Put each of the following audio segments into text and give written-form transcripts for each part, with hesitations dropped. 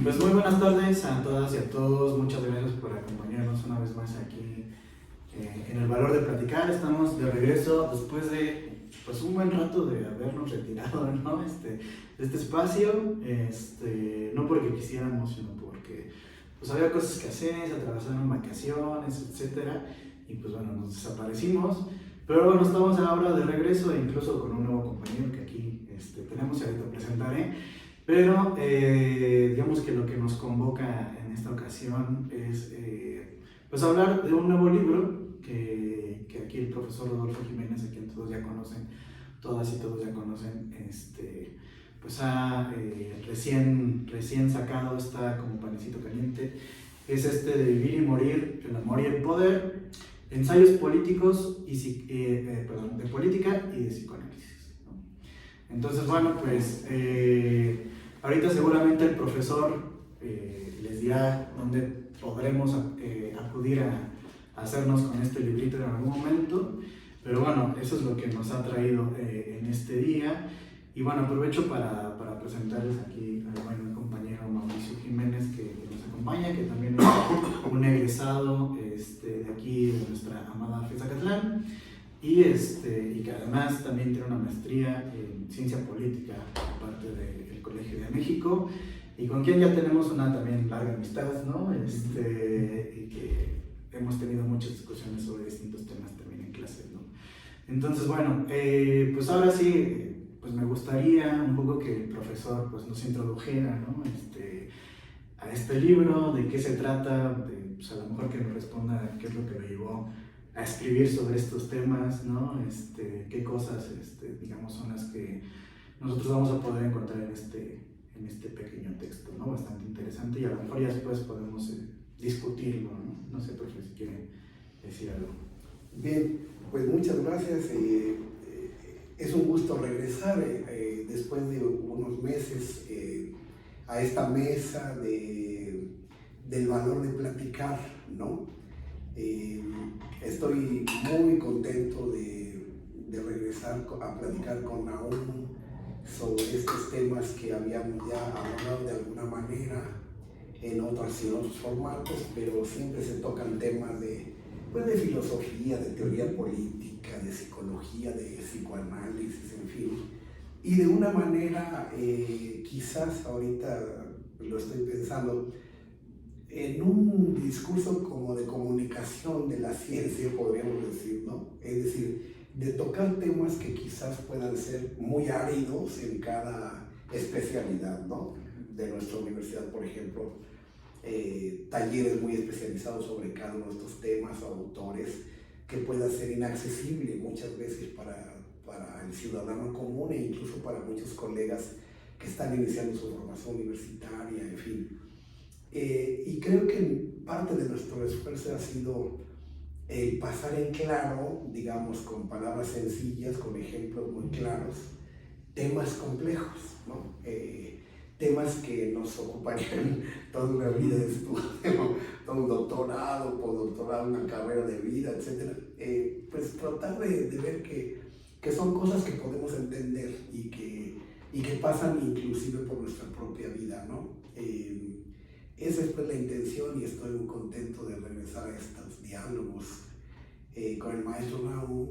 Pues muy buenas tardes a todas y a todos. Muchas gracias por acompañarnos una vez más aquí en el Valor de Platicar. Estamos de regreso después de pues un buen rato de habernos retirado, ¿no? De este espacio, no porque quisiéramos, sino porque pues había cosas que hacer, se atravesaron vacaciones, etcétera, y pues bueno, nos desaparecimos. Pero bueno, estamos ahora de regreso, e incluso con un nuevo compañero que aquí tenemos y ahorita presentaré. Pero digamos que lo que nos convoca en esta ocasión es pues hablar de un nuevo libro que aquí el profesor Rodolfo Jiménez, a quien todos ya conocen, todas y todos ya conocen, pues ha recién sacado, está como panecito caliente. Es de Vivir y Morir, El amor y el poder, ensayos políticos de política y de psicoanálisis, ¿no? Entonces, bueno, pues ahorita seguramente el profesor les dirá dónde podremos acudir a hacernos con este librito en algún momento, pero bueno, eso es lo que nos ha traído en este día. Y bueno, aprovecho para presentarles aquí a mi compañero Mauricio Jiménez, que nos acompaña, que también es un egresado de aquí, de nuestra amada FES Acatlán, y que además también tiene una maestría en ciencia política por parte del Colegio de México, y con quien ya tenemos una también larga amistad, ¿no? Y que hemos tenido muchas discusiones sobre distintos temas también en clase, ¿no? Entonces, bueno, pues ahora sí, pues me gustaría un poco que el profesor pues nos introdujera, ¿no? A este libro, de qué se trata, pues a lo mejor que nos responda qué es lo que lo llevó a escribir sobre estos temas, ¿no? Qué cosas, digamos, son las que nosotros vamos a poder encontrar en este pequeño texto, ¿no? Bastante interesante, y a lo mejor ya después podemos discutirlo, ¿no? No sé, profe, si quiere decir algo. Bien, pues muchas gracias. Es un gusto regresar después de unos meses a esta mesa del valor de platicar, ¿no? Estoy muy contento de regresar a platicar con Nahum sobre estos temas que habíamos ya hablado de alguna manera en otros formatos, pero siempre se tocan temas de filosofía, de teoría política, de psicología, de psicoanálisis, en fin. Y de una manera, quizás ahorita lo estoy pensando, en un discurso como de comunicación de la ciencia, podríamos decir, ¿no? Es decir, de tocar temas que quizás puedan ser muy áridos en cada especialidad, ¿no? De nuestra universidad, por ejemplo, talleres muy especializados sobre cada uno de estos temas o autores que pueda ser inaccesible muchas veces para el ciudadano común, e incluso para muchos colegas que están iniciando su formación universitaria, en fin. Y creo que parte de nuestro esfuerzo ha sido pasar en claro, digamos, con palabras sencillas, con ejemplos muy claros, temas complejos, ¿no? Temas que nos ocuparían toda una vida de estudio, todo un doctorado, postdoctorado, una carrera de vida, etc. Pues tratar de ver que son cosas que podemos entender y que pasan inclusive por nuestra propia vida, ¿no? Esa es pues la intención, y estoy muy contento de regresar a estos diálogos con el maestro Nahum.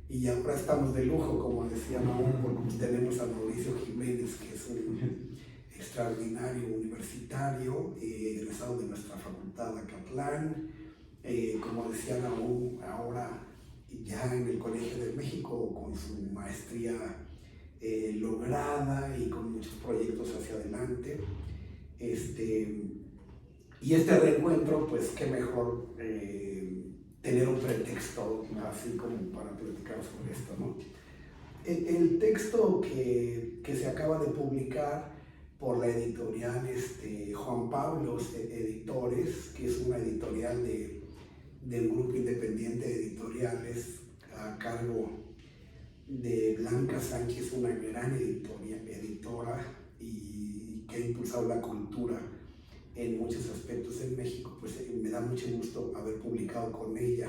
Y ahora estamos de lujo, como decía Nahum, porque tenemos a Mauricio Jiménez, que es un extraordinario universitario, egresado de nuestra facultad Acatlán, como decía Nahum, ahora ya en el Colegio de México con su maestría lograda y con muchos proyectos hacia adelante. Y este reencuentro, pues qué mejor tener un pretexto así como para platicar sobre esto, ¿no? El texto que se acaba de publicar por la editorial Juan Pablos Editores, que es una editorial del grupo independiente de editoriales a cargo de Blanca Sánchez, una gran editora y que ha impulsado la cultura en muchos aspectos en México. Pues me da mucho gusto haber publicado con ella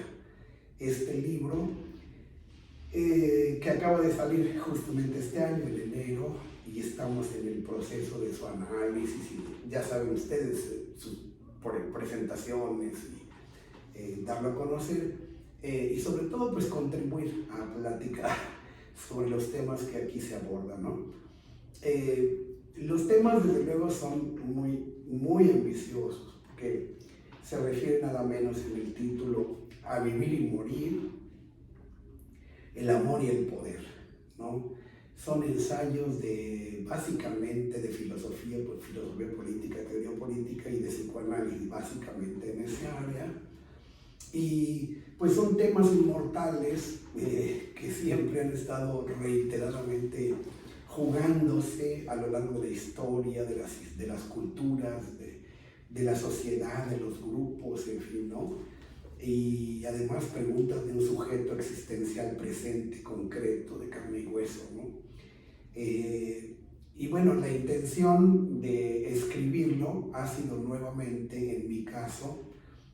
este libro que acaba de salir justamente este año, en enero, y estamos en el proceso de su análisis y ya saben ustedes sus presentaciones y darlo a conocer y sobre todo pues contribuir a platicar sobre los temas que aquí se abordan, ¿no? Los temas desde luego son muy ambiciosos porque se refiere nada menos en el título a vivir y morir, el amor y el poder, ¿no? Son ensayos básicamente de filosofía política, teoría política y de psicoanálisis, básicamente en esa área. Y pues son temas inmortales que siempre han estado reiteradamente jugándose a lo largo de la historia, de las culturas, de la sociedad, de los grupos, en fin, ¿no? Y además preguntas de un sujeto existencial presente, concreto, de carne y hueso, ¿no? Y bueno, la intención de escribirlo ha sido nuevamente, en mi caso,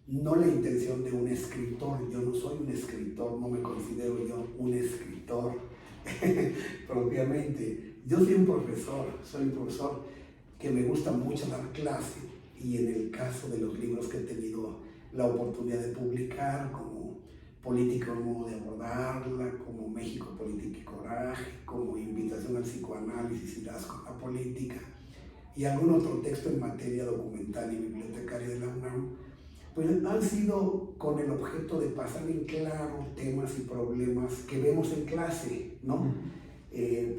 no la intención de un escritor. Yo no soy un escritor, no me considero yo un escritor propiamente. Yo soy un profesor que me gusta mucho dar clase, y en el caso de los libros que he tenido la oportunidad de publicar, como Política, un modo de abordarla, como México, Política y Coraje, como Invitación al psicoanálisis y la política, y algún otro texto en materia documental y bibliotecaria de la UNAM, pues han sido con el objeto de pasar en claro temas y problemas que vemos en clase, ¿no?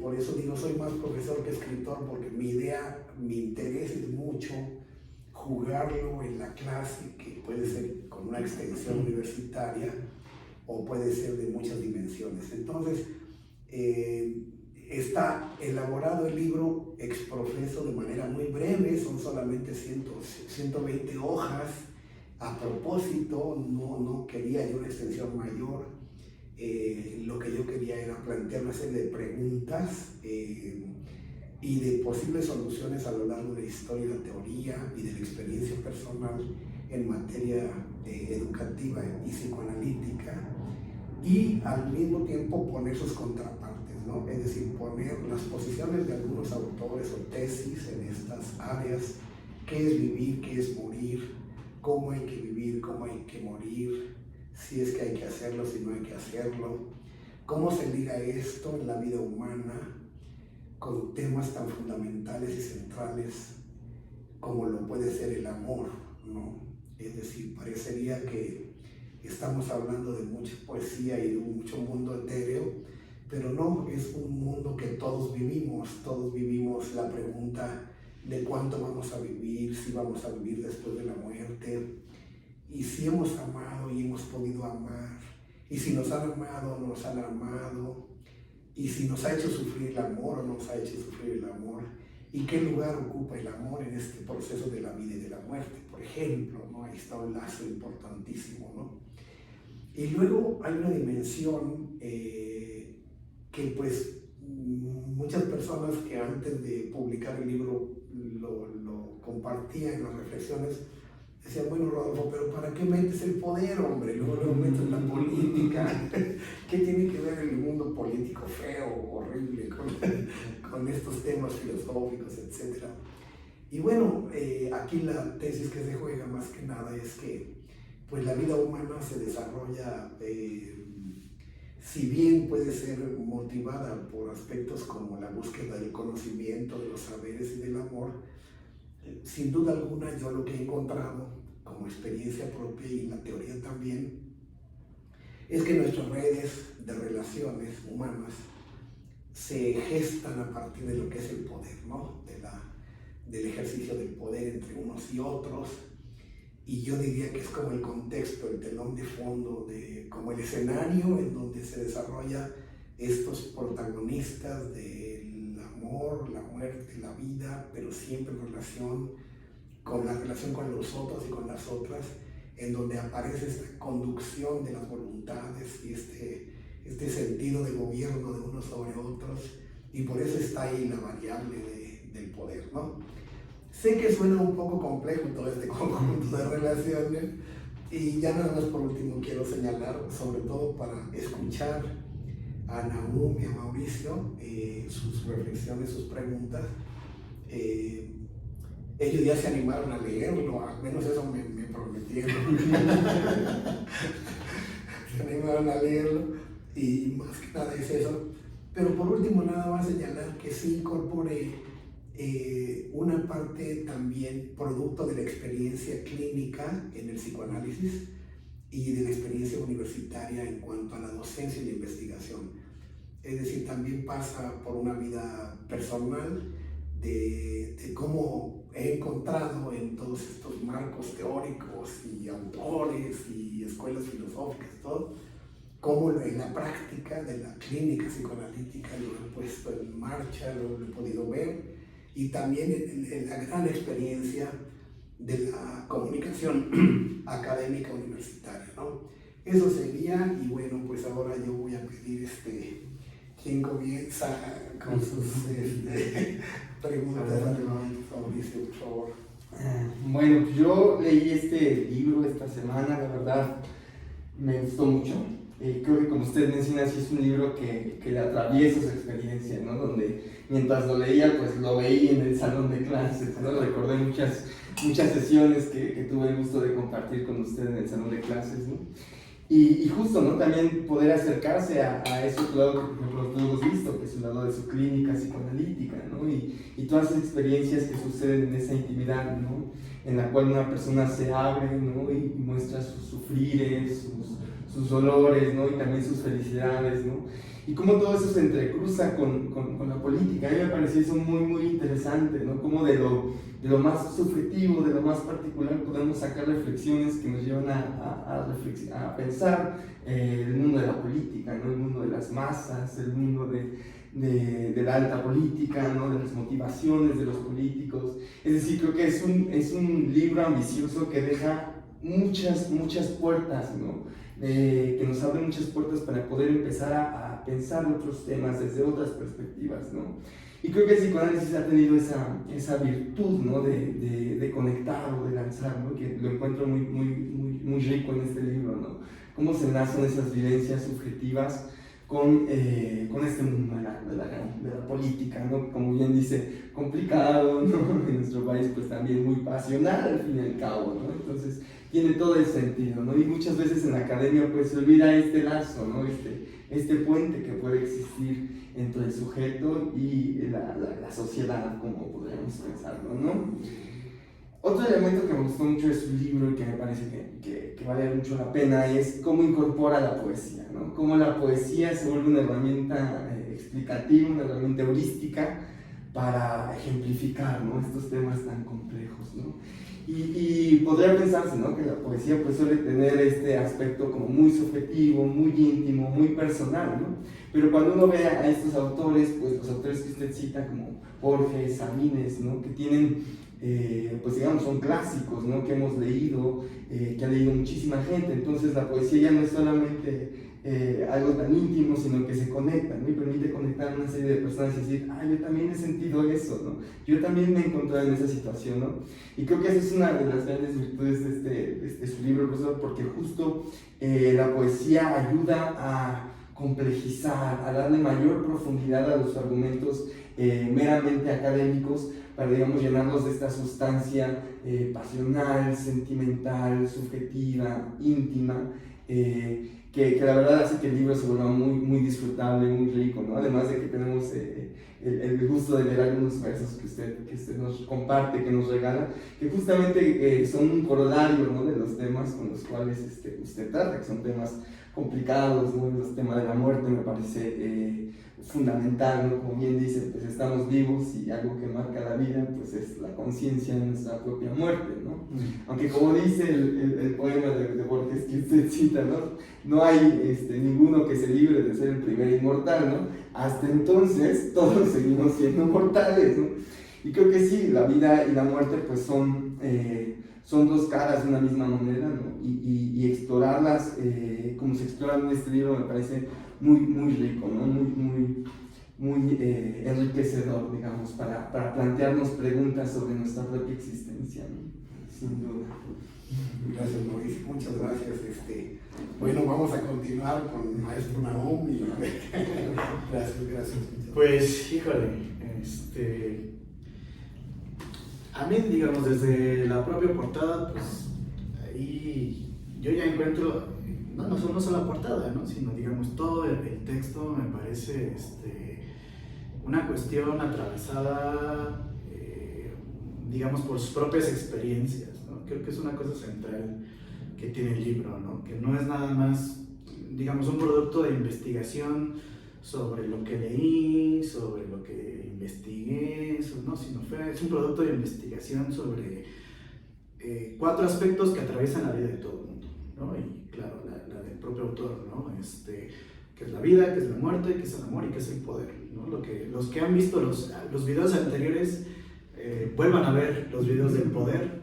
Por eso digo, soy más profesor que escritor, porque mi interés es mucho jugarlo en la clase, que puede ser con una extensión universitaria o puede ser de muchas dimensiones. Entonces, está elaborado el libro exprofeso de manera muy breve, son solamente 120 hojas. A propósito, no quería yo una extensión mayor. Lo que yo quería era plantear una serie de preguntas y de posibles soluciones a lo largo de la historia, de la teoría y de la experiencia personal en materia educativa y psicoanalítica, y al mismo tiempo poner sus contrapartes, ¿no? Es decir, poner las posiciones de algunos autores o tesis en estas áreas: qué es vivir, qué es morir, cómo hay que vivir, cómo hay que morir, si es que hay que hacerlo, si no hay que hacerlo, cómo se liga esto en la vida humana con temas tan fundamentales y centrales como lo puede ser el amor, ¿no? Es decir, parecería que estamos hablando de mucha poesía y de mucho mundo etéreo, pero no, es un mundo que todos vivimos la pregunta de cuánto vamos a vivir, si vamos a vivir después de la muerte, y si hemos amado y hemos podido amar, y si nos han amado o no nos han amado, y si nos ha hecho sufrir el amor o no nos ha hecho sufrir el amor, y qué lugar ocupa el amor en este proceso de la vida y de la muerte, por ejemplo, ¿no? Ahí está un lazo importantísimo, ¿no? Y luego hay una dimensión que pues muchas personas que antes de publicar el libro lo compartían en las reflexiones, decían: bueno, Rodolfo, pero ¿para qué metes el poder, hombre? Luego metes la política. ¿Qué tiene que ver el mundo político feo, horrible, con estos temas filosóficos, etcétera? Y bueno, aquí la tesis que se juega más que nada es que pues la vida humana se desarrolla, si bien puede ser motivada por aspectos como la búsqueda del conocimiento, de los saberes y del amor, sin duda alguna yo lo que he encontrado como experiencia propia y en la teoría también es que nuestras redes de relaciones humanas se gestan a partir de lo que es el poder, ¿no? Del ejercicio del poder entre unos y otros, y yo diría que es como el contexto, el telón de fondo, como el escenario en donde se desarrolla estos protagonistas del amor, la muerte, la vida, pero siempre en relación con la relación con los otros y con las otras, en donde aparece esta conducción de las voluntades y este sentido de gobierno de unos sobre otros, y por eso está ahí la variable del poder, ¿no? Sé que suena un poco complejo todo este conjunto de relaciones, y ya nada más por último quiero señalar, sobre todo para escuchar a Nahum y a Mauricio sus reflexiones, sus preguntas. Ellos ya se animaron a leerlo, al menos eso me prometieron. Se animaron a leerlo y más que nada es eso. Pero por último, nada más señalar que sí incorpore una parte también producto de la experiencia clínica en el psicoanálisis y de la experiencia universitaria en cuanto a la docencia y la investigación. Es decir, también pasa por una vida personal de cómo he encontrado en todos estos marcos teóricos y autores y escuelas filosóficas, todo, cómo en la práctica de la clínica psicoanalítica lo he puesto en marcha, lo he podido ver, y también en la gran experiencia de la comunicación académica universitaria, ¿no? Eso sería, y bueno, pues ahora yo voy a pedir quién comienza con sus preguntas. Mauricio, por favor. Bueno, yo leí este libro esta semana, la verdad me gustó mucho. Creo que como usted menciona, sí es un libro que le atraviesa su experiencia, ¿no? Donde mientras lo leía, pues lo veía en el salón de clases, ¿no? Recordé muchas sesiones que tuve el gusto de compartir con usted en el salón de clases, ¿no? Y justo, ¿no? También poder acercarse a ese lado que, por ejemplo, tú hemos visto, que es un lado de su clínica psicoanalítica, ¿no? Y todas esas experiencias que suceden en esa intimidad, ¿no? En la cual una persona se abre, ¿no? Y muestra sus sufrires, sus dolores, ¿no? Y también sus felicidades, ¿no? Y cómo todo eso se entrecruza con la política. A mí me pareció eso muy, muy interesante, ¿no? Cómo de lo más subjetivo, de lo más particular, podemos sacar reflexiones que nos llevan a pensar el mundo de la política, ¿no? El mundo de las masas, el mundo de la alta política, ¿no? De las motivaciones de los políticos. Es decir, creo que es un libro ambicioso que deja muchas puertas, ¿no? Que nos abre muchas puertas para poder empezar a pensar otros temas desde otras perspectivas, ¿no? Y creo que el psicoanálisis ha tenido esa virtud, ¿no? de conectar o de lanzar, ¿no? Que lo encuentro muy rico en este libro, ¿no? Cómo se enlazan esas vivencias subjetivas con este mundo de la política, ¿no? Como bien dice, complicado, ¿no? En nuestro país, pues también muy pasional al fin y al cabo, ¿no? Entonces tiene todo el sentido, ¿no? Y muchas veces en la academia pues se olvida este lazo, ¿no? Este puente que puede existir entre el sujeto y la sociedad, como podríamos pensarlo, ¿no? Otro elemento que me gustó mucho de su libro y que me parece que vale mucho la pena es cómo incorpora la poesía, ¿no? Cómo la poesía se vuelve una herramienta explicativa, una herramienta heurística para ejemplificar, ¿no? Estos temas tan complejos, ¿no? Y podría pensarse, ¿no? Que la poesía pues suele tener este aspecto como muy subjetivo, muy íntimo, muy personal, ¿no? Pero cuando uno ve a estos autores, pues los autores que usted cita como Borges, Sabines, ¿no? Que tienen, pues digamos, son clásicos, ¿no? Que hemos leído, que ha leído muchísima gente. Entonces la poesía ya no es solamente algo tan íntimo, sino que se conecta, ¿no? Y permite conectar a una serie de personas y decir, yo también he sentido eso, ¿no? Yo también me he encontrado en esa situación, ¿no? Y creo que esa es una de las grandes virtudes de su libro, profesor, porque justo la poesía ayuda a complejizar, a darle mayor profundidad a los argumentos meramente académicos, para, digamos, llenarlos de esta sustancia pasional, sentimental, subjetiva, íntima, que la verdad hace que el libro se vuelva muy disfrutable, muy rico, ¿no? Además de que tenemos el gusto de leer algunos versos que usted nos comparte, que nos regala, que justamente son un corolario, ¿no? De los temas con los cuales usted trata, que son temas complicados, ¿no? El tema de la muerte me parece fundamental, ¿no? Como bien dice, pues estamos vivos y algo que marca la vida pues es la conciencia de nuestra propia muerte, ¿no? Aunque como dice el poema de Borges que usted cita, no hay ninguno que se libre de ser el primer inmortal, ¿no? Hasta entonces todos seguimos siendo mortales, ¿no? Y creo que sí, la vida y la muerte pues son dos caras de una misma moneda, ¿no? Y explorarlas como se exploran en este libro me parece muy rico, ¿no? Muy enriquecedor, digamos, para plantearnos preguntas sobre nuestra propia existencia, ¿no? Sin duda. Gracias, Mauricio. Muchas gracias. Bueno, vamos a continuar con el maestro Nahum. Gracias. Pues, híjole, a mí, digamos, desde la propia portada, pues ahí yo ya encuentro, no solo la portada, ¿no? Sino, digamos, todo el texto me parece una cuestión atravesada, digamos, por sus propias experiencias, ¿no? Creo que es una cosa central que tiene el libro, ¿no? Que no es nada más, digamos, un producto de investigación sobre lo que leí, sobre lo que investigué, no, es un producto de investigación sobre 4 aspectos que atraviesan la vida de todo el mundo, ¿no? Y claro, la del propio autor, ¿no? Que es la vida, que es la muerte, que es el amor y que es el poder, ¿no? Los que han visto los videos anteriores, vuelvan a ver los videos del poder,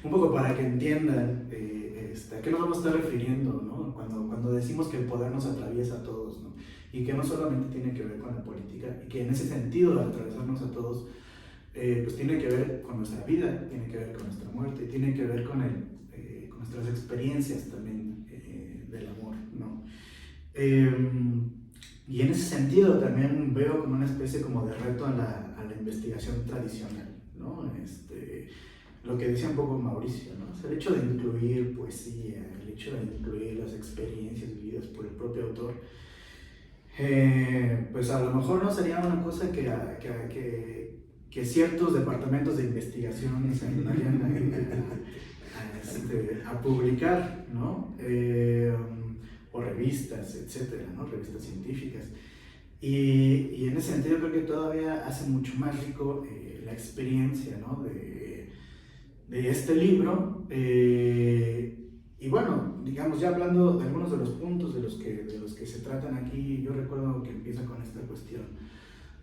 un poco para que entiendan a qué nos vamos a estar refiriendo, ¿no? Cuando decimos que el poder nos atraviesa a todos, ¿no? Y que no solamente tiene que ver con la política, y que en ese sentido de atravesarnos a todos, pues tiene que ver con nuestra vida, tiene que ver con nuestra muerte, tiene que ver con nuestras experiencias también del amor, ¿no? Y en ese sentido también veo como una especie como de reto a la investigación tradicional, ¿no? Lo que decía un poco Mauricio, ¿no? O sea, el hecho de incluir poesía, el hecho de incluir las experiencias vividas por el propio autor, pues a lo mejor no sería una cosa que ciertos departamentos de investigación se animarían a publicar, ¿no? O revistas, etcétera, ¿no? Revistas científicas. Y en ese sentido creo que todavía hace mucho más rico la experiencia, ¿no? de este libro. Y bueno, digamos, ya hablando de algunos de los puntos de los que se tratan aquí, yo recuerdo que empieza con esta cuestión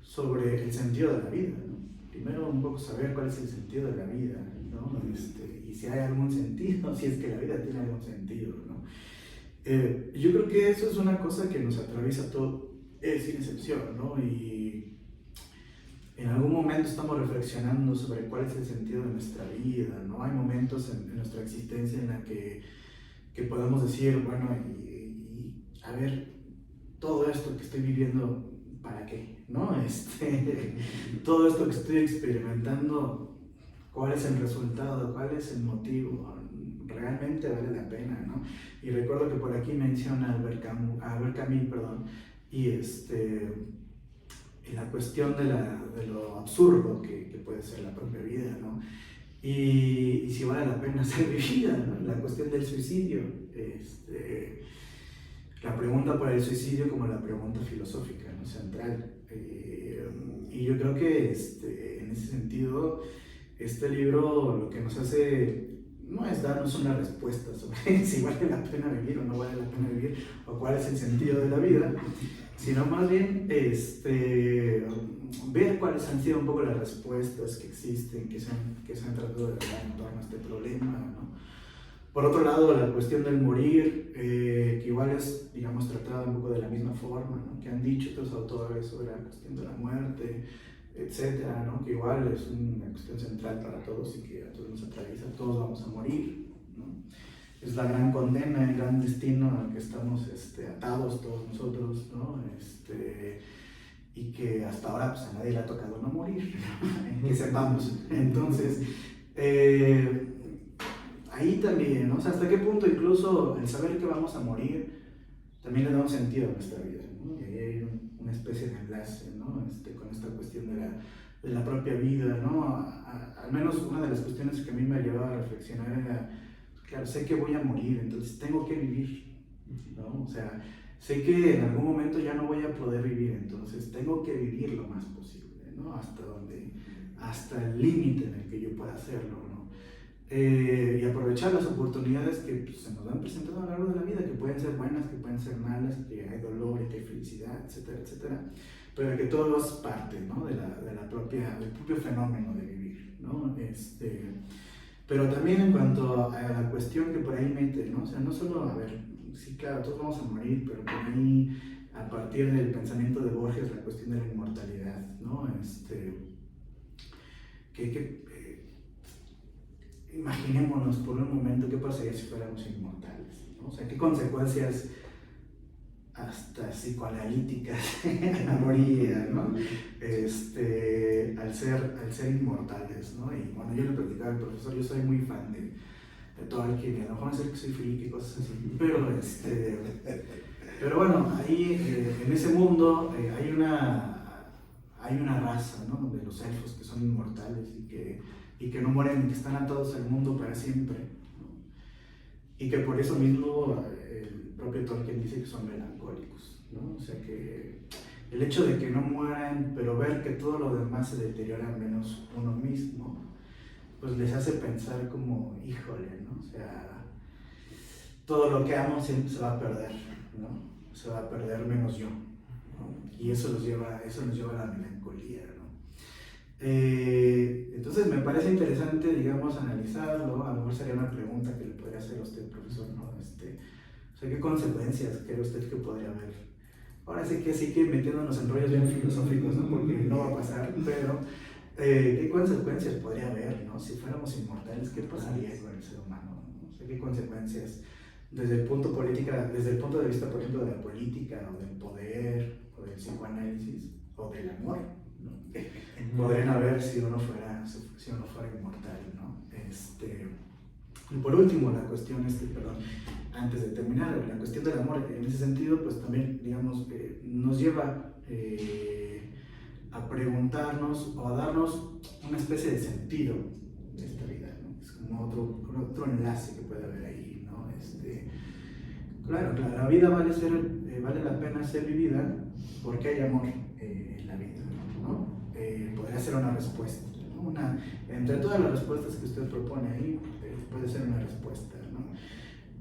sobre el sentido de la vida, ¿no? Primero un poco saber cuál es el sentido de la vida, ¿no? Y si hay algún sentido, si es que la vida tiene algún sentido, ¿no? Yo creo que eso es una cosa que nos atraviesa todo, sin excepción, ¿no? Y en algún momento estamos reflexionando sobre cuál es el sentido de nuestra vida, ¿no? Hay momentos en nuestra existencia en la que podemos decir, bueno, a ver, todo esto que estoy viviendo, ¿para qué? ¿No? Todo esto que estoy experimentando, ¿cuál es el resultado? ¿Cuál es el motivo? ¿Realmente vale la pena, no? Y recuerdo que por aquí menciona a Albert Camus, y la cuestión de lo absurdo que puede ser la propia vida, ¿no? Y si vale la pena ser vivida, ¿no? La cuestión del suicidio, la pregunta por el suicidio como la pregunta filosófica, ¿no? Central. Y yo creo que en ese sentido, este libro lo que nos hace no es darnos una respuesta sobre si vale la pena vivir o no vale la pena vivir, o cuál es el sentido de la vida, sino más bien ver cuáles han sido un poco las respuestas que existen, que se han tratado de dar en torno a este problema, ¿no? Por otro lado, la cuestión del morir, que igual es, digamos, tratada un poco de la misma forma, ¿no? Que han dicho otros autores sobre la cuestión de la muerte, etcétera, ¿no? Que igual es una cuestión central para todos y que a todos nos atraviesa, todos vamos a morir, ¿no? Es la gran condena, el gran destino al que estamos atados todos nosotros, ¿no? Y que hasta ahora pues, a nadie le ha tocado no morir, que sepamos. Entonces, ahí también, ¿no? O sea, hasta qué punto incluso el saber que vamos a morir también le da un sentido a nuestra vida, ¿no? Y ahí hay una especie de enlace, ¿no? Con esta cuestión de la propia vida, ¿no? Al menos una de las cuestiones que a mí me llevaba a reflexionar era, claro, sé que voy a morir, entonces tengo que vivir, ¿no? O sea, sé que en algún momento ya no voy a poder vivir, entonces tengo que vivir lo más posible, ¿no? Hasta el límite en el que yo pueda hacerlo, ¿no? Y aprovechar las oportunidades que pues, se nos van presentando a lo largo de la vida, que pueden ser buenas, que pueden ser malas, que hay dolor y que hay felicidad, etcétera, etcétera, pero que todo es parte, ¿no? del propio fenómeno de vivir, ¿no? Pero también en cuanto a la cuestión que por ahí mete, ¿no? O sea, no solo, a ver, sí, claro, todos vamos a morir, pero por ahí, a partir del pensamiento de Borges, la cuestión de la inmortalidad, ¿no? imaginémonos por un momento qué pasaría si fuéramos inmortales, ¿no? O sea, qué consecuencias hasta psicoanalíticas habría, ¿no? Al ser inmortales, ¿no? Y bueno, yo le platicaba al profesor, yo soy muy fan de Tolkien, y a lo mejor sé que soy friki y cosas así, pero bueno, ahí en ese mundo hay una raza, ¿no? Donde los elfos que son inmortales y que no mueren y que están atados al mundo para siempre, ¿no? Y que por eso mismo el propio Tolkien dice que son melancólicos, ¿no? O sea que el hecho de que no mueran, pero ver que todo lo demás se deteriora menos uno mismo, pues les hace pensar como, híjole, ¿no? O sea, todo lo que amo siempre se va a perder, ¿no? Se va a perder menos yo, ¿no? Y eso nos lleva a la melancolía, ¿no? Entonces me parece interesante, digamos, analizarlo. A lo mejor sería una pregunta que le podría hacer a usted, profesor, ¿no? O sea, ¿qué consecuencias cree usted que podría haber? Ahora sí que metiéndonos en rollos bien filosóficos, ¿no? Porque no va a pasar, pero ¿qué consecuencias podría haber, ¿no? Si fuéramos inmortales, ¿qué pasaría con el ser humano, ¿no? O sea, ¿qué consecuencias desde el punto de vista, por ejemplo, de la política, o del poder, o del psicoanálisis, o del amor, ¿no? Podrían haber si uno fuera inmortal, ¿no? Y por último, la cuestión, perdón, antes de terminar, la cuestión del amor, en ese sentido, pues también, digamos, nos lleva a preguntarnos o a darnos una especie de sentido de esta vida, ¿no? Es como otro enlace que puede haber ahí, ¿no? Claro, la vida vale la pena ser vivida porque hay amor en la vida, ¿no? Podría ser una respuesta, ¿no? Entre todas las respuestas que usted propone ahí, puede ser una respuesta, ¿no?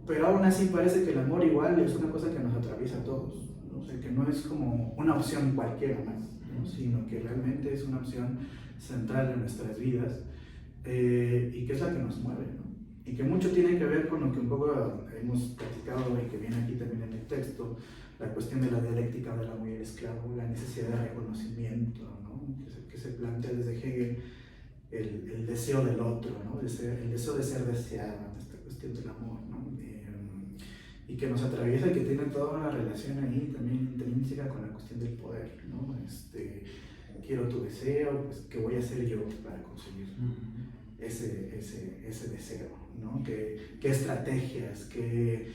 Pero aún así parece que el amor igual es una cosa que nos atraviesa a todos, ¿no? O sea, que no es como una opción cualquiera más, ¿no? Sino que realmente es una opción central en nuestras vidas, y que es la que nos mueve, ¿no? Y que mucho tiene que ver con lo que un poco hemos platicado y que viene aquí también en el texto, la cuestión de la dialéctica del amo y el esclavo, la necesidad de reconocimiento, ¿no? Que se plantea desde Hegel, el deseo del otro, ¿no? El deseo de ser deseado, esta cuestión del amor, ¿no? Y que nos atraviesa y que tiene toda una relación ahí también intrínseca con la cuestión del poder, ¿no? Quiero tu deseo, pues ¿qué voy a hacer yo para conseguir ese deseo, ¿no? ¿Qué estrategias, qué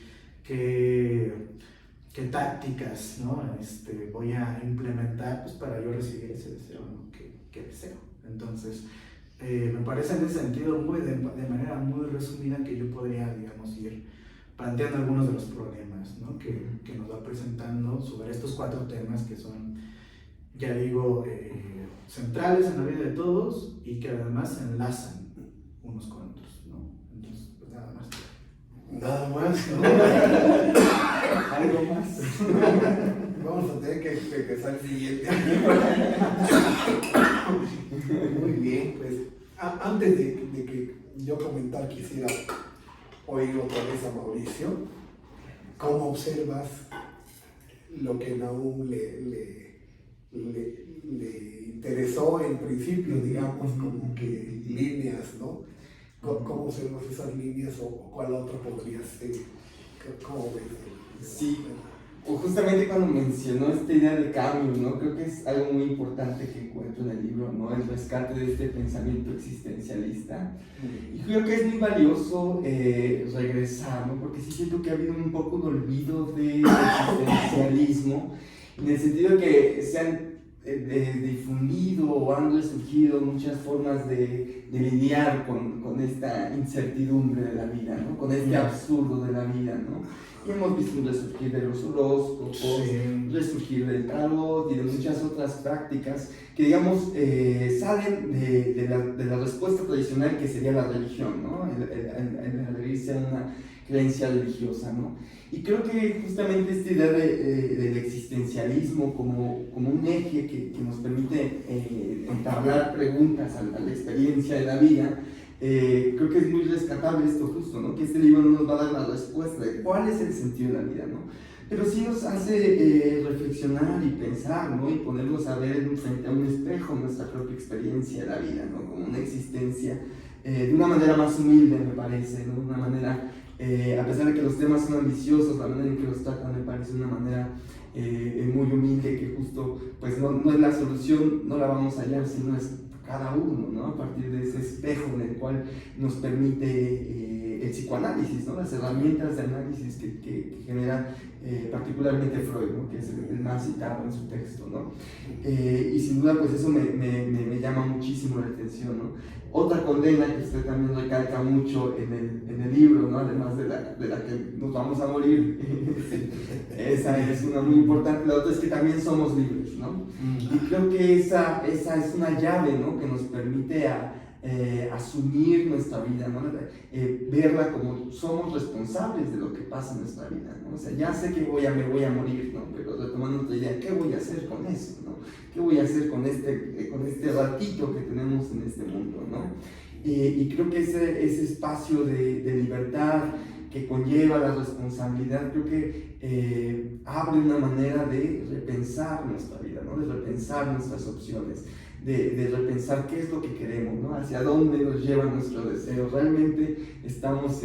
tácticas, ¿no? Voy a implementar, pues, para yo recibir ese deseo, ¿no? ¿Qué deseo? Entonces, me parece en ese sentido de manera muy resumida que yo podría, digamos, ir planteando algunos de los problemas, ¿no? que nos va presentando sobre estos 4 temas que son, ya digo, centrales en la vida de todos y que además se enlazan unos con otros, ¿no? Entonces, pues nada más. Nada más, ¿no? Algo más. Vamos a tener que empezar el siguiente. Muy bien, pues antes de que yo comentar, quisiera oír otra vez a Mauricio. ¿Cómo observas lo que Nahum le interesó en principio, digamos, como que líneas, ¿no? ¿Cómo observas esas líneas o cuál otra podría ser? ¿Cómo ves? Sí, o justamente cuando mencionó esta idea de cambio, ¿no? Creo que es algo muy importante que encuentro en el libro, ¿no? El rescate de este pensamiento existencialista. Y creo que es muy valioso regresar, ¿no? Porque sí siento que ha habido un poco de olvido del existencialismo, en el sentido que se han difundido o han resurgido muchas formas de lidiar con esta incertidumbre de la vida, ¿no? Con este absurdo de la vida, ¿no? Y hemos visto un resurgir de los horóscopos, un resurgir del tarot y de muchas otras prácticas que, digamos, salen de la respuesta tradicional que sería la religión, ¿no? El adherirse a una creencia religiosa, ¿no? Y creo que justamente esta idea del existencialismo como un eje que nos permite entablar preguntas a la experiencia de la vida, creo que es muy rescatable esto justo, ¿no? Que este libro no nos va a dar la respuesta de cuál es el sentido de la vida, ¿no? Pero sí nos hace reflexionar y pensar, ¿no? Y ponernos a ver frente a un espejo nuestra propia experiencia de la vida, ¿no? Como una existencia de una manera más humilde, me parece, ¿no? De una manera, a pesar de que los temas son ambiciosos, la manera en que los tratan me parece una manera muy humilde, que justo pues no es la solución, no la vamos a hallar, sino es cada uno, ¿no? A partir de ese espejo en el cual nos permite el psicoanálisis, ¿no? Las herramientas de análisis que genera particularmente Freud, ¿no? Que es el más citado en su texto, ¿no? Y sin duda pues eso me llama muchísimo la atención, ¿no? Otra condena que usted también recalca mucho en el libro, ¿no? Además de la que nos vamos a morir, esa es una muy importante. La otra es que también somos libres, ¿no? Y creo que esa es una llave, ¿no? Que nos permite asumir nuestra vida, ¿no? Verla como somos responsables de lo que pasa en nuestra vida, ¿no? O sea, ya sé que me voy a morir, ¿no? Pero retomando otra idea, ¿qué voy a hacer con eso, ¿no? ¿Qué voy a hacer con este ratito que tenemos en este mundo, ¿no? Y creo que ese espacio de libertad que conlleva la responsabilidad, creo que abre una manera de repensar nuestra vida, ¿no? De repensar nuestras opciones, de repensar qué es lo que queremos, ¿no? Hacia dónde nos lleva nuestro deseo. ¿Realmente estamos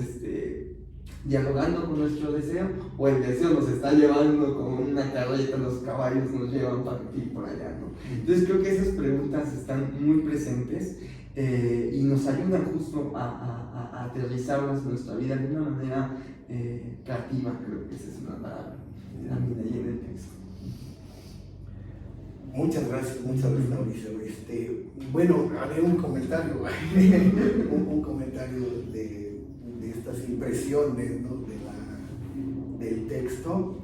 dialogando con nuestro deseo, o el deseo nos está llevando como una carreta, los caballos nos llevan para aquí y por allá, ¿no? Entonces creo que esas preguntas están muy presentes y nos ayudan justo a aterrizarlas en nuestra vida de una manera creativa. Creo que esa es una palabra también ahí en el texto. Muchas gracias, Mauricio. Bueno, haré un comentario, un comentario de estas impresiones, ¿no? Del texto.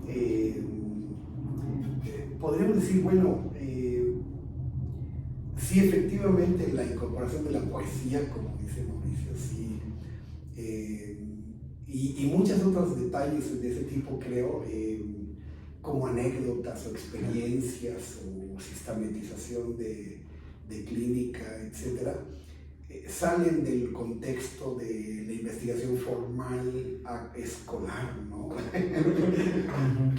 Podríamos decir, bueno, sí, efectivamente la incorporación de la poesía, como dice Mauricio, sí, y muchos otros detalles de ese tipo, creo, como anécdotas o experiencias o sistematización de clínica, etcétera, salen del contexto de la investigación formal escolar, ¿no?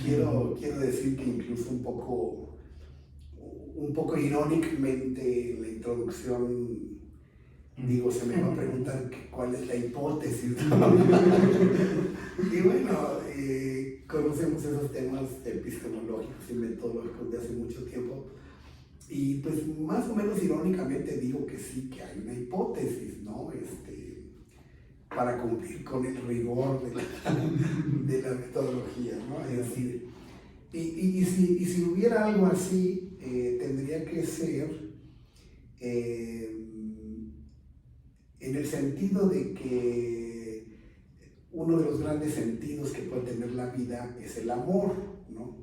quiero decir que incluso un poco irónicamente en la introducción digo, se me va a preguntar cuál es la hipótesis, ¿no? Y bueno, conocemos esos temas epistemológicos y metodológicos de hace mucho tiempo. Y pues más o menos irónicamente digo que sí, que hay una hipótesis, ¿no? Para cumplir con el rigor de la metodología, ¿no? Es decir, y si hubiera algo así, tendría que ser en el sentido de que uno de los grandes sentidos que puede tener la vida es el amor, ¿no?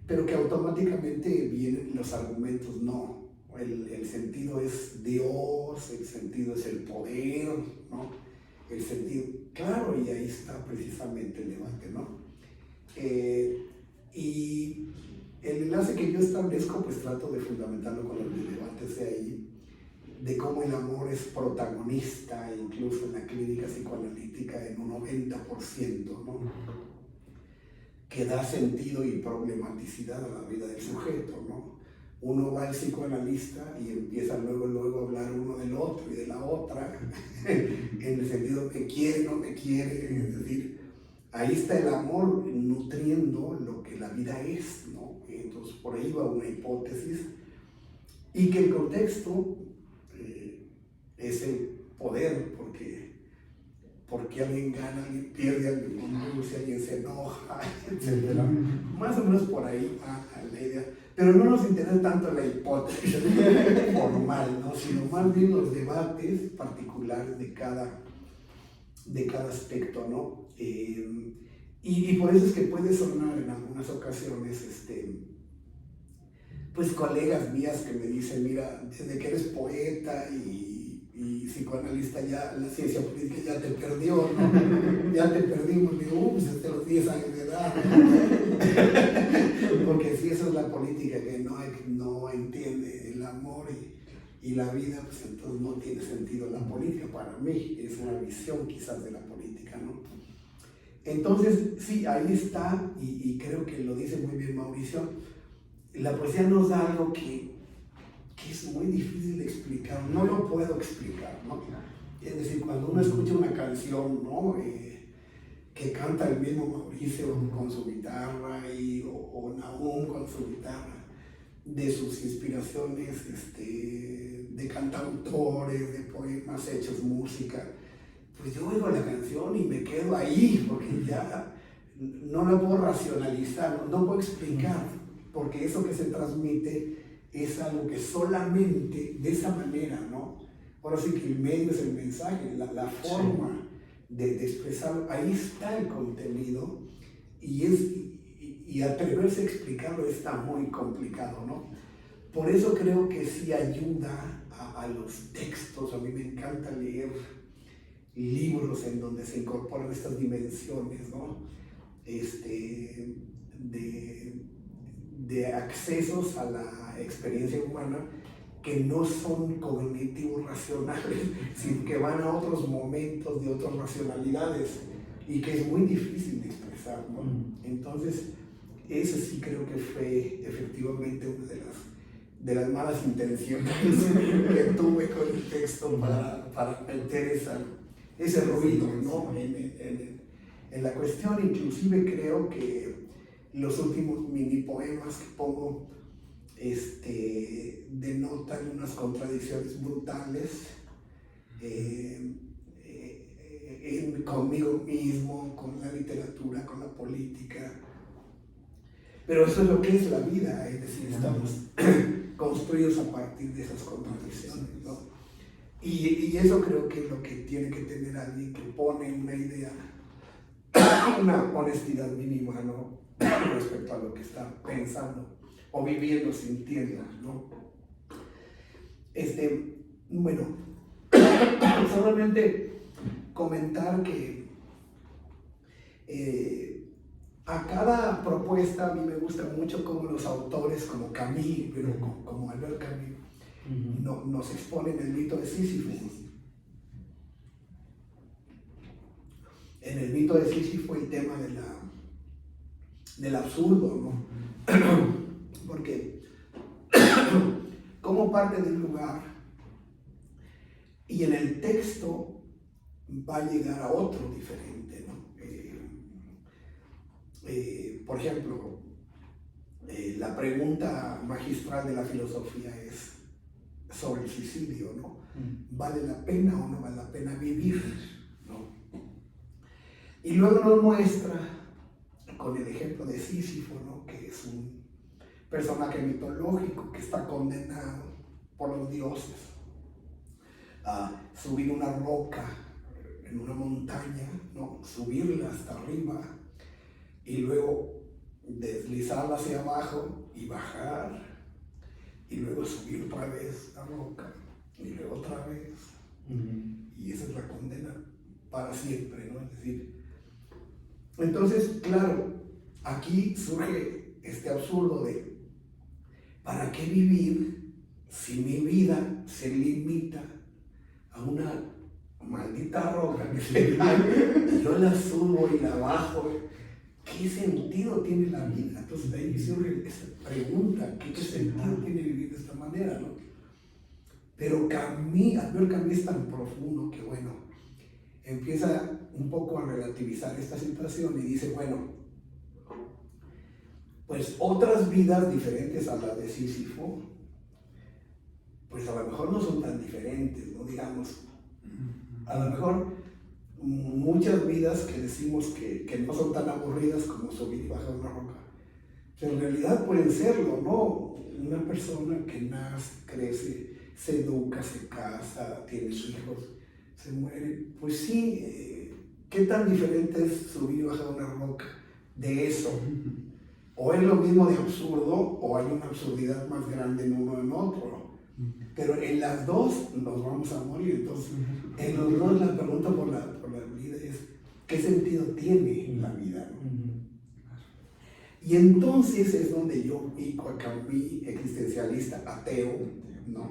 Pero que automáticamente vienen los argumentos, no. El sentido es Dios, el sentido es el poder, ¿no? El sentido, claro, y ahí está precisamente el debate, ¿no? Y el enlace que yo establezco, pues trato de fundamentarlo con el debate de ahí, de cómo el amor es protagonista, incluso en la clínica psicoanalítica, en un 90%, ¿no? Que da sentido y problematicidad a la vida del sujeto, ¿no? Uno va al psicoanalista y empieza luego a hablar uno del otro y de la otra, en el sentido que quiere, no me quiere, es decir, ahí está el amor nutriendo lo que la vida es, ¿no? Entonces por ahí va una hipótesis, y que el contexto es el poder, porque alguien gana, alguien pierde, alguien conduce, alguien se enoja, etc. Más o menos por ahí va la idea. Pero no nos interesa tanto la hipótesis formal, ¿no? Sino más bien los debates particulares de cada aspecto, ¿no? Y por eso es que puede sonar en algunas ocasiones, pues colegas mías que me dicen, mira, desde que eres poeta y psicoanalista, ya la ciencia política ya te perdió, ¿no? Ya te perdimos, digo, pues hasta los 10 años de edad, ¿no? Porque si eso es la política, que no entiende el amor y la vida, pues entonces no tiene sentido la política. Para mí es una visión quizás de la política, ¿no? Entonces, sí, ahí está, y creo que lo dice muy bien Mauricio, la poesía nos da algo que es muy difícil de explicar, no lo puedo explicar, ¿no? Es decir, cuando uno escucha una canción, ¿no? Que canta el mismo Mauricio con su guitarra o Nahum con su guitarra, de sus inspiraciones de cantautores, de poemas hechos música, pues yo oigo la canción y me quedo ahí, porque ya no la puedo racionalizar, no puedo explicar, porque eso que se transmite es algo que solamente de esa manera, ¿no? Ahora sí que el medio es el mensaje, la forma de expresarlo, ahí está el contenido, y atreverse a explicarlo está muy complicado, ¿no? Por eso creo que sí ayuda a los textos. A mí me encanta leer libros en donde se incorporan estas dimensiones, ¿no? De accesos a la experiencia humana que no son cognitivos racionales, sino que van a otros momentos de otras racionalidades y que es muy difícil de expresar, ¿no? Entonces, eso sí creo que fue efectivamente una de las malas intenciones que tuve con el texto para meter ese ruido, ¿no? En la cuestión. Inclusive creo que los últimos mini poemas que pongo denotan unas contradicciones brutales conmigo mismo, con la literatura, con la política. Pero eso es lo que es la vida, es decir, estamos construidos a partir de esas contradicciones, ¿no? Y eso creo que es lo que tiene que tener alguien que pone una idea, una honestidad mínima, ¿no? Respecto a lo que está pensando o viviendo, sintiendo, ¿no? Bueno, solamente comentar que a cada propuesta a mí me gusta mucho como los autores como Camus, pero como Albert Camus, nos exponen el mito de Sísifo. En el mito de Sísifo el tema del absurdo, ¿no? Porque como parte del lugar y en el texto va a llegar a otro diferente, ¿no? Por ejemplo, la pregunta magistral de la filosofía es sobre el suicidio, ¿no? ¿Vale la pena o no vale la pena vivir, ¿no? Y luego nos muestra con el ejemplo de Sísifo, ¿no? Que es un personaje mitológico que está condenado por los dioses a subir una roca en una montaña, ¿no? Subirla hasta arriba y luego deslizarla hacia abajo y bajar, y luego subir otra vez la roca y luego otra vez, y esa es la condena para siempre, ¿no? Es decir, entonces, claro, aquí surge este absurdo de ¿para qué vivir si mi vida se limita a una maldita roca que se cae? Yo la subo y la bajo. ¿Qué sentido tiene la vida? Entonces de ahí surge esa pregunta, ¿qué sentido tiene vivir de esta manera, ¿no? Pero Albert Camus es tan profundo que, bueno, empieza un poco a relativizar esta situación y dice, bueno, pues otras vidas diferentes a la de Sísifo, pues a lo mejor no son tan diferentes, ¿no? Digamos, a lo mejor muchas vidas que decimos que no son tan aburridas como subir y bajar una roca, pero en realidad pueden serlo, ¿no? Una persona que nace, crece, se educa, se casa, tiene hijos, se muere, pues sí, ¿qué tan diferente es subir y bajar una roca de eso? O es lo mismo de absurdo, o hay una absurdidad más grande en uno en otro. Pero en las dos nos vamos a morir. Entonces, en los dos la pregunta por la vida es, ¿qué sentido tiene la vida, ¿no? Y entonces es donde yo ubico a Camus, existencialista, ateo, ¿no?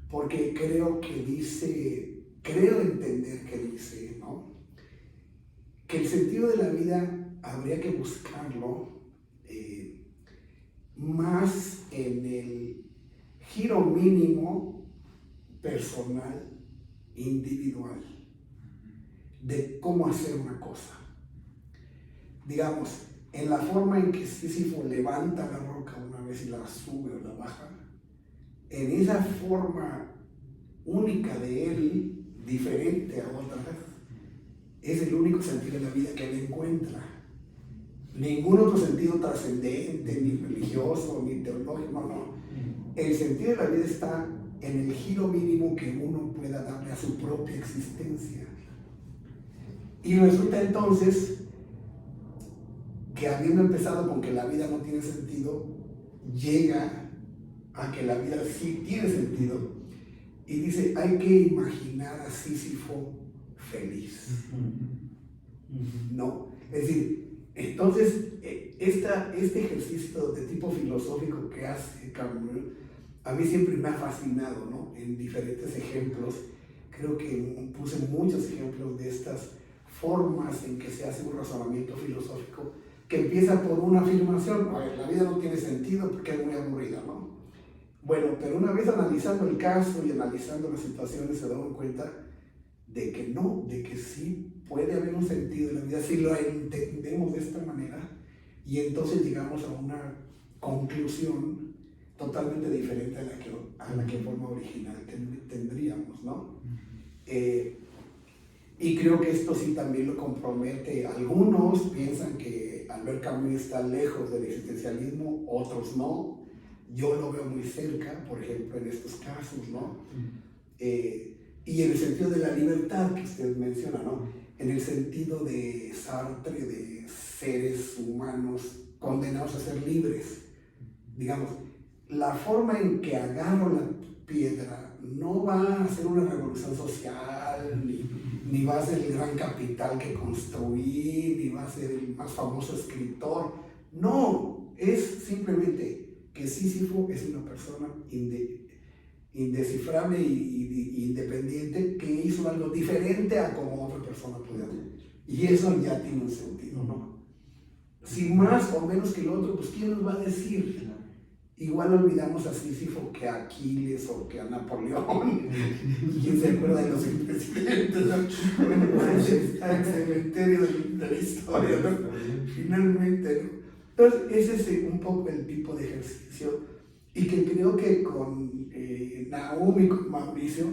Porque creo entender que dice, ¿no? Que el sentido de la vida habría que buscarlo más en el giro mínimo personal individual de cómo hacer una cosa. Digamos, en la forma en que Sísifo levanta la roca una vez y la sube o la baja, en esa forma única de él, diferente a otras, es el único sentido de la vida que él encuentra. Ningún otro sentido trascendente, ni religioso, ni teológico, no. El sentido de la vida está en el giro mínimo que uno pueda darle a su propia existencia. Y resulta entonces que, habiendo empezado con que la vida no tiene sentido, llega a que la vida sí tiene sentido y dice, hay que imaginar a Sísifo feliz, ¿no? Es decir, entonces este ejercicio de tipo filosófico que hace Camus, a mí siempre me ha fascinado, ¿no? En diferentes ejemplos, creo que puse muchos ejemplos de estas formas en que se hace un razonamiento filosófico que empieza por una afirmación. A ver, la vida no tiene sentido porque es muy aburrida, ¿no? Bueno, pero una vez analizando el caso y analizando las situaciones se dan cuenta de que no, de que sí puede haber un sentido en la vida si lo entendemos de esta manera, y entonces llegamos a una conclusión totalmente diferente a la que forma original tendríamos, ¿no? Y creo que esto sí también lo compromete. Algunos piensan que Albert Camus está lejos del existencialismo, otros no. Yo lo veo muy cerca, por ejemplo, en estos casos, ¿no? Y en el sentido de la libertad que usted menciona, ¿no? En el sentido de Sartre, de seres humanos condenados a ser libres. Digamos, la forma en que agarro la piedra no va a ser una revolución social, ni va a ser el gran capital que construí, ni va a ser el más famoso escritor. No, es simplemente que Sísifo es una persona indescifrable y independiente que hizo algo diferente a como otra persona podía hacer. Y eso ya tiene un sentido, ¿no? Si más o menos que el otro, pues ¿quién nos va a decir? Igual olvidamos a Sísifo que a Aquiles o que a Napoleón. ¿Quién se acuerda de los presidentes? Bueno, pues está en el cementerio de la historia, ¿no? Finalmente, ¿no? Entonces, ese es un poco el tipo de ejercicio, y que creo que con Nahum y con Mauricio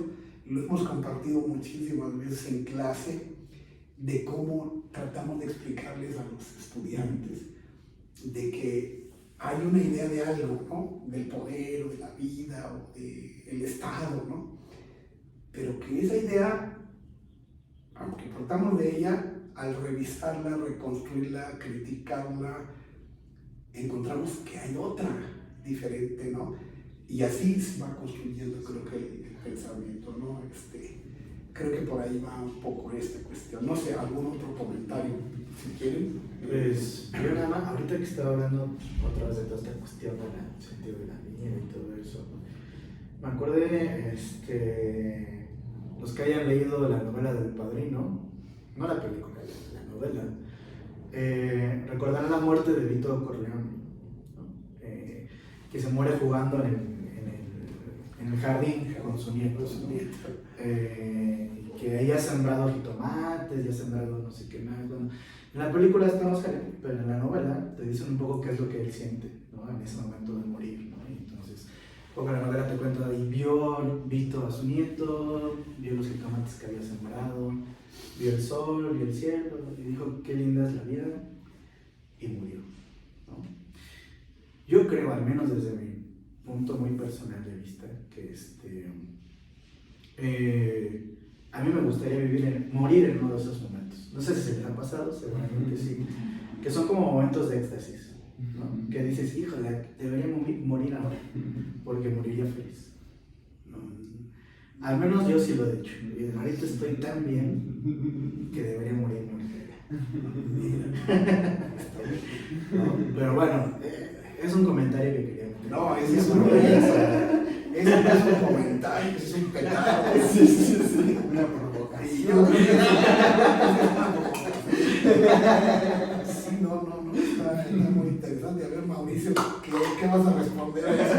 lo hemos compartido muchísimas veces en clase, de cómo tratamos de explicarles a los estudiantes de que hay una idea de algo, ¿no? Del poder o de la vida o del Estado, ¿no? Pero que esa idea, aunque partamos de ella, al revisarla, reconstruirla, criticarla, encontramos que hay otra diferente, ¿no? Y así se va construyendo, creo que el pensamiento, ¿no? Creo que por ahí va un poco esta cuestión. No sé, algún otro comentario, si quieren. Pues yo nada más, ahorita que estaba hablando otra vez de toda esta cuestión del sentido de la vida y todo eso, ¿no? Me acordé, los que hayan leído la novela del Padrino, no la película, la novela, recordarán la muerte de Vito Corleone, ¿no? Que se muere jugando en el jardín con su nieto. Que ella ha sembrado jitomates, ya ha sembrado no sé qué más. Bueno, en la película está Oscar, pero en la novela te dicen un poco qué es lo que él siente, ¿no? En ese momento de morir, ¿no? Y entonces, porque la novela te cuenta, y vio Vito a su nieto, vio los jitomates que había sembrado, vio el sol, vio el cielo, y dijo, qué linda es la vida, y murió, ¿no? Yo creo, al menos desde mi punto muy personal de vista, que a mí me gustaría morir en uno de esos momentos. No sé si se les ha pasado, seguramente sí. Que son como momentos de éxtasis, ¿no? Que dices, híjole, debería morir ahora, porque moriría feliz, ¿no? Al menos yo sí lo he dicho. Ahorita estoy tan bien que debería morir. ¿No? Pero bueno, es un comentario que quería meter. No, ese es un comentario, es un pecado. Sí. Una provocación. Yo creo que sí, no, está muy interesante. A ver, Mauricio, ¿qué vas a responder a eso?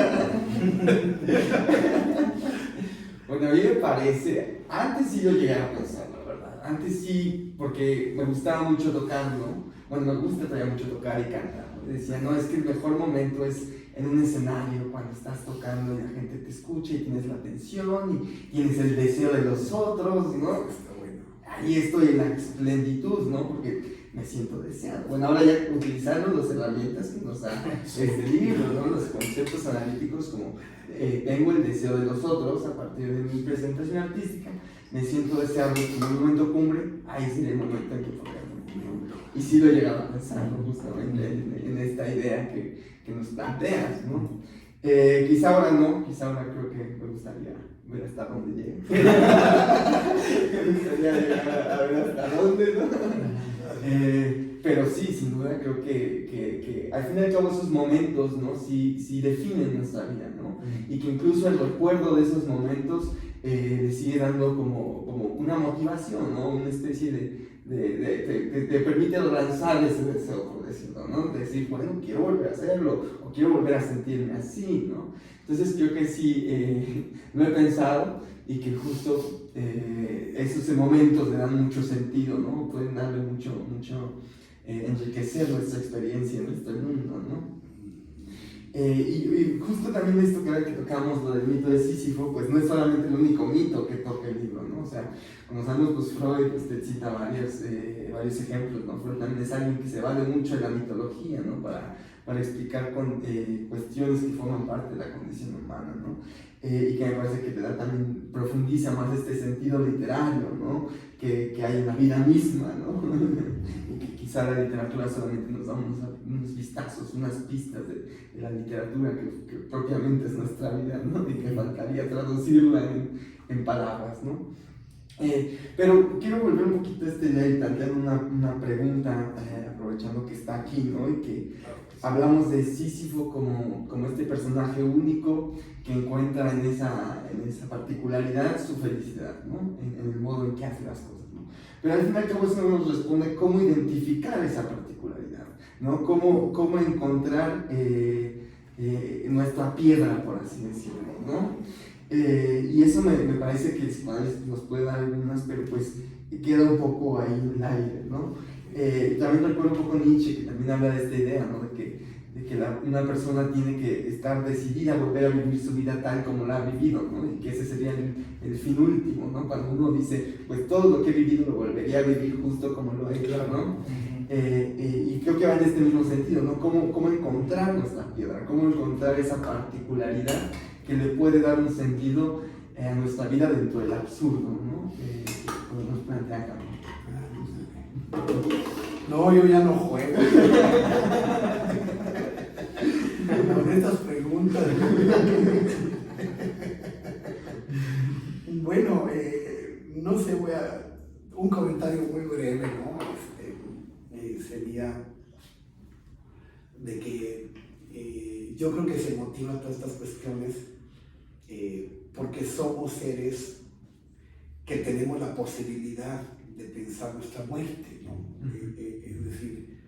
Bueno, mí me parece, antes sí lo llegué a pensar, la verdad. Antes sí, porque me gustaba mucho tocar, ¿no? Bueno, me gusta todavía mucho tocar y cantar, ¿no? Decía, no, es que el mejor momento es en un escenario, cuando estás tocando y la gente te escucha y tienes la atención y tienes el deseo de los otros, ¿no? Está bueno. Ahí estoy en la plenitud, ¿no? Porque me siento deseado. Bueno, ahora ya utilizando las herramientas que nos da este libro, ¿no? Los conceptos analíticos como tengo el deseo de los otros a partir de mi presentación artística, me siento deseado como un momento cumbre, ahí sería el momento en que podría morir, ¿no? Y sí lo he llegado a pensar, ¿no? Justamente en esta idea que nos planteas, ¿no? Quizá ahora no, quizá ahora creo que me gustaría ver hasta dónde llegue. Me gustaría llegar a ver hasta dónde, ¿no? Pero sí, sin duda creo que al fin y al cabo esos momentos, ¿no? Sí definen nuestra vida, ¿no? Y que incluso el recuerdo de esos momentos le sigue dando como una motivación, ¿no? Una especie te permite lanzar ese deseo, por decirlo, ¿no? Decir, bueno, quiero volver a hacerlo, o quiero volver a sentirme así, ¿no? Entonces creo que sí, lo he pensado y que justo esos momentos le dan mucho sentido, ¿no? Pueden darle mucho enriquecer nuestra experiencia en este mundo, ¿no? Y justo también esto que tocamos, lo del mito de Sísifo, pues no es solamente el único mito que toca el libro, ¿no? O sea, como sabemos, pues Freud cita varios ejemplos, ¿no? Freud también es alguien que se vale mucho de la mitología, ¿no? Para explicar cuestiones que forman parte de la condición humana, ¿no? Y que me parece que te da también, profundiza más este sentido literario, ¿no? Que hay en la vida misma, ¿no? Y que quizá la literatura solamente nos da unos vistazos, unas pistas de la literatura que propiamente es nuestra vida, ¿no? Y que faltaría traducirla en palabras, ¿no? Pero quiero volver un poquito a esta idea y plantear una pregunta, aprovechando que está aquí, ¿no? Y que hablamos de Sísifo como este personaje único que encuentra en esa particularidad su felicidad, ¿no? En el modo en que hace las cosas, ¿no? Pero al fin y al cabo eso nos responde cómo identificar esa particularidad, ¿no? Cómo encontrar nuestra piedra, por así decirlo, ¿no? Y eso me parece que el psicoanálisis nos puede dar algunas, pero pues queda un poco ahí en el aire, ¿no? También recuerdo un poco Nietzsche, que también habla de esta idea, ¿no? De que una persona tiene que estar decidida a volver a vivir su vida tal como la ha vivido, ¿no? Y que ese sería el fin último, ¿no? Cuando uno dice, pues todo lo que he vivido lo volvería a vivir justo como lo he hecho, ¿no? Y creo que va en este mismo sentido, ¿no? ¿Cómo encontrar nuestra piedra? ¿Cómo encontrar esa particularidad que le puede dar un sentido a nuestra vida dentro del absurdo, ¿no? Como nos plantea acá. No, yo ya no juego. Con estas preguntas. Bueno, no sé, un comentario muy breve, ¿no? Sería de que yo creo que se motivan todas estas cuestiones porque somos seres que tenemos la posibilidad de pensar nuestra muerte, ¿no? Es decir,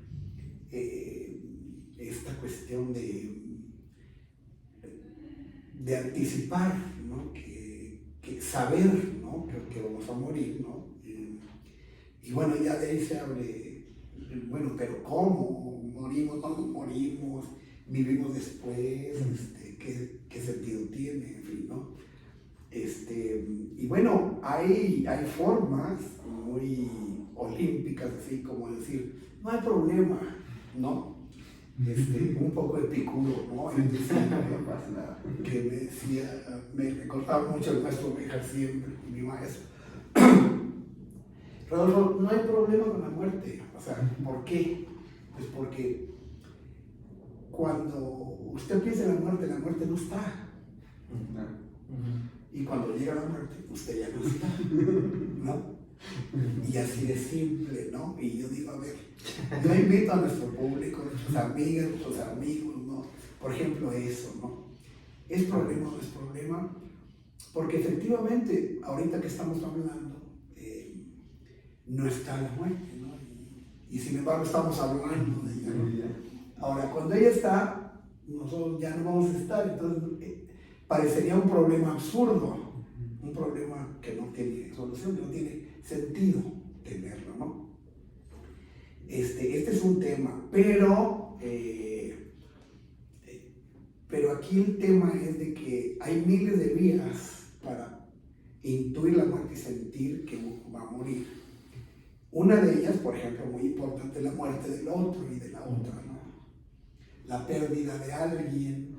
esta cuestión de anticipar, ¿no? Que saber, ¿no? que vamos a morir, ¿no? Y bueno, ya de ahí se abre, bueno, pero ¿cómo? ¿Morimos? ¿No morimos? ¿Vivimos después? ¿Qué sentido tiene? En fin, ¿no? Y bueno, hay formas muy olímpicas, así como decir, no hay problema, ¿no? Un poco Epicuro, ¿no? Que me decía, me recordaba mucho el maestro Béjar siempre, mi maestro. Rodolfo, no hay problema con la muerte. O sea, ¿por qué? Pues porque cuando usted piensa en la muerte no está. Y cuando llega la muerte, usted ya no está, ¿no? Y así de simple, ¿no? Y yo digo, a ver, yo invito a nuestro público, nuestras amigas, nuestros amigos, ¿no? Por ejemplo, eso, ¿no? ¿Es problema o no es problema? Porque efectivamente, ahorita que estamos hablando, no está la muerte, ¿no? Y sin embargo estamos hablando de ella, ¿no? Ahora, cuando ella está, nosotros ya no vamos a estar, entonces parecería un problema absurdo, que no tiene solución, que no tiene sentido tenerlo, ¿no? Este es un tema, pero aquí el tema es de que hay miles de vías para intuir la muerte y sentir que va a morir. Una de ellas, por ejemplo, muy importante, es la muerte del otro y de la otra, ¿no? La pérdida de alguien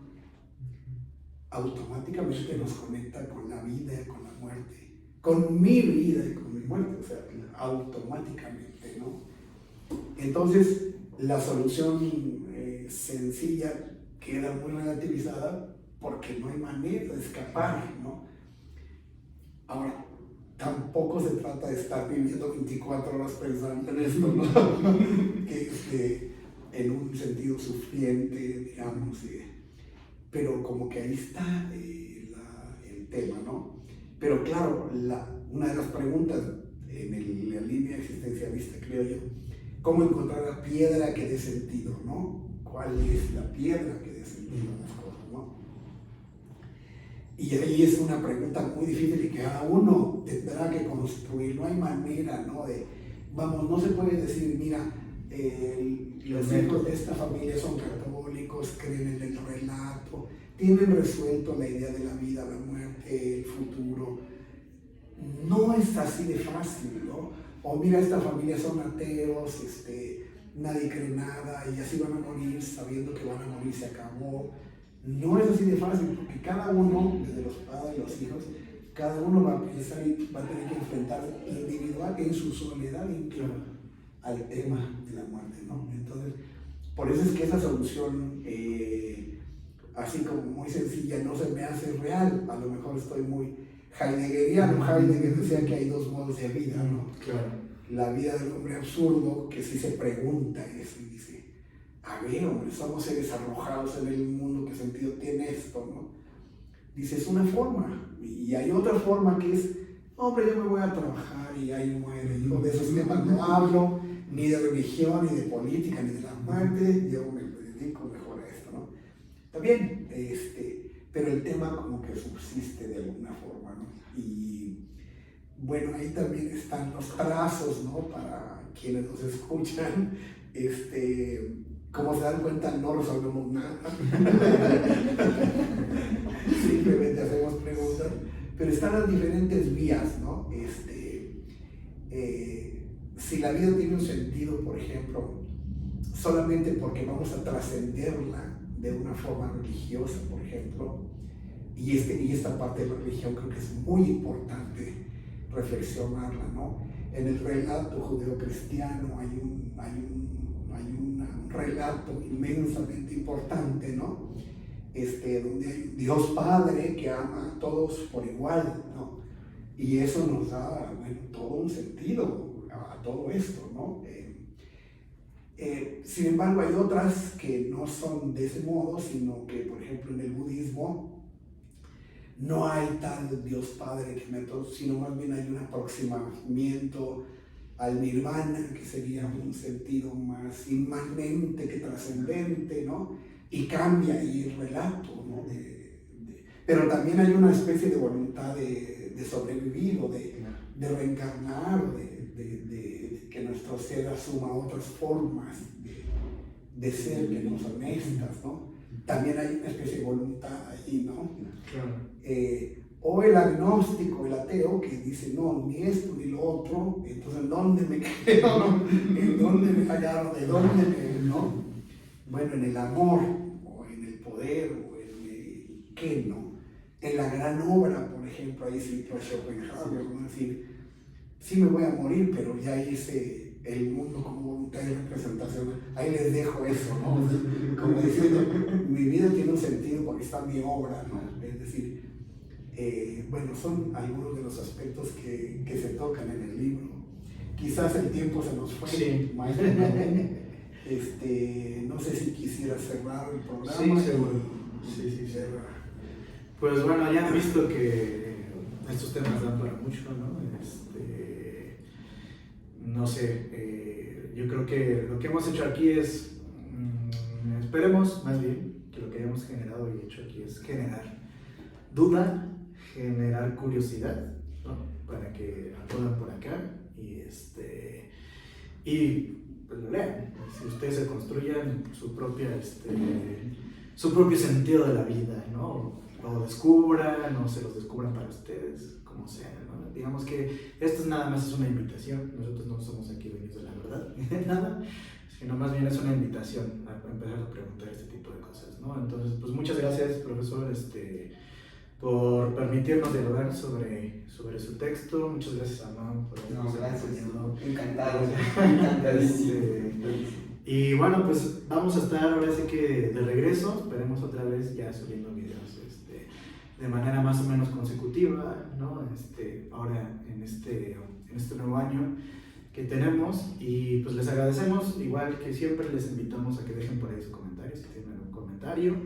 automáticamente nos conecta con la vida, con la muerte, con mi vida y con mi muerte, o sea, automáticamente, ¿no? Entonces, la solución sencilla queda muy relativizada porque no hay manera de escapar, ¿no? Ahora, tampoco se trata de estar viviendo 24 horas pensando en esto, ¿no? que en un sentido sufriente, digamos, pero como que ahí está el tema, ¿no? Pero claro, una de las preguntas en la línea existencialista, creo yo, ¿cómo encontrar la piedra que dé sentido, ¿no? ¿Cuál es la piedra que dé sentido a las cosas, ¿no? Y ahí es una pregunta muy difícil y que cada uno tendrá que construir, no hay manera, ¿no? Vamos, no se puede decir, mira, los hijos de esta familia son católicos, creen en el relato, tienen resuelto la idea de la vida, la muerte, el futuro. No es así de fácil, ¿no? O mira, esta familia son ateos, nadie cree nada y así van a morir sabiendo que van a morir, se acabó. No es así de fácil, porque cada uno, desde los padres y los hijos, cada uno va a pensar y va a tener que enfrentar individual en su soledad incluso al tema de la muerte, ¿no? Entonces, por eso es que esa solución, así como muy sencilla, no se me hace real. A lo mejor estoy muy heideggeriano. Heidegger decía que hay dos modos de vida, ¿no? Claro. La vida del hombre absurdo, que sí se pregunta eso y dice, a ver, hombre, somos seres arrojados en el mundo, ¿qué sentido tiene esto, no? Dice, es una forma. Y hay otra forma que es, hombre, yo me voy a trabajar y ahí muere. Yo de esos temas no hablo, ni de religión, ni de política, ni de la muerte. Yo me dedico mejor a esto, ¿no? Está bien, pero el tema como que subsiste de alguna forma, ¿no? Y bueno, ahí también están los trazos, ¿no? Para quienes nos escuchan, como se dan cuenta, no resolvemos nada. Simplemente hacemos preguntas, pero están las diferentes vías, ¿no? Si la vida tiene un sentido, por ejemplo, solamente porque vamos a trascenderla de una forma religiosa, por ejemplo, y esta parte de la religión creo que es muy importante reflexionarla, ¿no? En el relato judeocristiano hay un relato inmensamente importante, ¿no? Donde hay un Dios Padre que ama a todos por igual, ¿no? Y eso nos da, bueno, todo un sentido a todo esto, ¿no? Sin embargo, hay otras que no son de ese modo, sino que, por ejemplo, en el budismo no hay tal Dios Padre que me toque, sino más bien hay un aproximamiento al nirvana, que sería un sentido más inmanente que trascendente, ¿no? Y cambia ahí el relato, ¿no? Pero también hay una especie de voluntad de sobrevivir o de reencarnar, o de que nuestro ser asuma otras formas de ser que no son estas, ¿no? También hay una especie de voluntad ahí, ¿no? Claro. O el agnóstico, el ateo, que dice, no, ni esto ni lo otro, entonces, ¿en dónde me quedo, no? ¿En dónde me fallaron? ¿De dónde me, no? Bueno, en el amor, o en el poder, o en el qué, ¿no? En la gran obra, por ejemplo, ahí sí, Schopenhauer, ¿no? Es decir, sí me voy a morir, pero ya hice el mundo como voluntad de representación, ahí les dejo eso, ¿no? Como diciendo, mi vida tiene un sentido porque está mi obra, ¿no? Es decir, bueno, son algunos de los aspectos que se tocan en el libro. Quizás el tiempo se nos fue, sí. maestro. No sé si quisiera cerrar el programa. Sí, seguro. Sí. Pues bueno, ya han visto que estos temas dan para mucho, ¿no? No sé, yo creo que lo que hemos hecho aquí es, esperemos más bien, que lo que hayamos generado y hecho aquí es generar duda, generar curiosidad, ¿no? que acudan por acá y pues lo lean. Si ustedes se construyan su propio sentido de la vida, ¿no? Lo descubran o se los descubran para ustedes, como sea, ¿no? Digamos que esto nada más es una invitación. Nosotros no somos aquí dueños de la verdad ni de nada, sino más bien es una invitación a empezar a preguntar este tipo de cosas, ¿no? Entonces, pues muchas gracias, profesor, por permitirnos dialogar sobre su texto. Muchas gracias a Mau por habernos acompañado. Encantado, encantadísimo. Y bueno, pues vamos a estar ahora sí que de regreso, esperemos otra vez ya subiendo videos de manera más o menos consecutiva, ¿no? Ahora en este nuevo año que tenemos, y pues les agradecemos, igual que siempre les invitamos a que dejen por ahí sus comentarios, que tengan un comentario,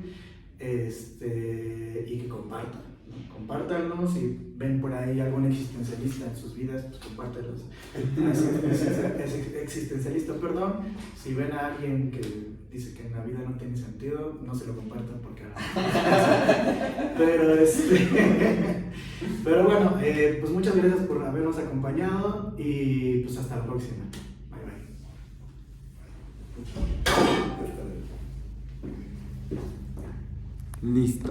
y que compartan, ¿no? Compártanlo. Si ven por ahí algún existencialista en sus vidas, pues compártanlos. Existencialista, perdón. Si ven a alguien que dice que en la vida no tiene sentido, no se lo compartan porque pero bueno, pues muchas gracias por habernos acompañado y pues hasta la próxima. Bye bye. Listo.